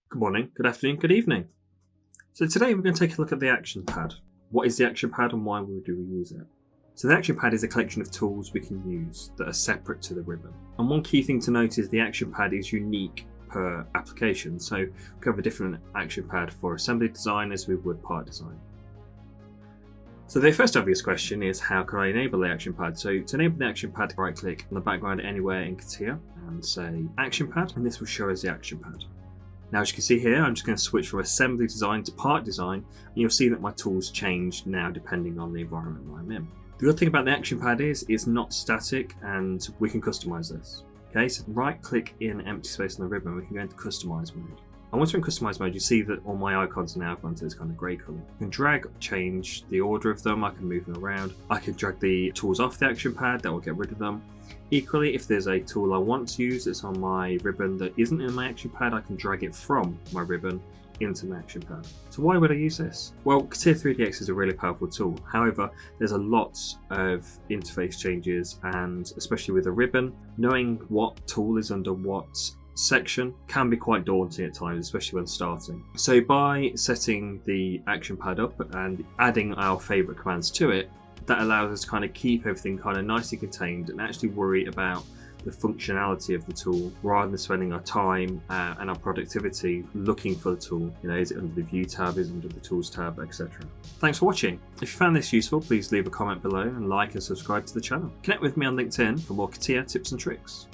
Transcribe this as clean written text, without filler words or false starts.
Good morning, good afternoon, good evening. So today we're going to take a look at the action pad. What is the action pad and why do we use it? So the action pad is a collection of tools we can use that are separate to the ribbon. And one key thing to note is the action pad is unique per application. So we have a different action pad for assembly design as we would part design. So the first obvious question is, how can I enable the action pad? So to enable the action pad, right click on the background anywhere in CATIA and say action pad, and this will show us the action pad. Now, as you can see here, I'm just going to switch from assembly design to part design, and you'll see that my tools changed now depending on the environment that I'm in. The good thing about the action pad is it's not static and we can customize this. Okay, so right click in empty space on the ribbon, we can go into customize mode. And once we're in customize mode, you see that all my icons are now gone to this kind of grey colour. I can drag, change the order of them, I can move them around. I can drag the tools off the action pad, that will get rid of them. Equally, if there's a tool I want to use that's on my ribbon that isn't in my action pad, I can drag it from my ribbon into my action pad. So why would I use this? Well, CATIA 3DX is a really powerful tool. However, there's a lot of interface changes, and especially with a ribbon, knowing what tool is under what section can be quite daunting at times, especially when starting. So by setting the action pad up and adding our favorite commands to it, that allows us to kind of keep everything kind of nicely contained and actually worry about the functionality of the tool rather than spending our time and our productivity looking for the tool. You know, is it under the View tab, is it under the Tools tab, etc. Thanks for watching. If you found this useful, please leave a comment below and like and subscribe to the channel. Connect with me on LinkedIn for more CATIA tips and tricks.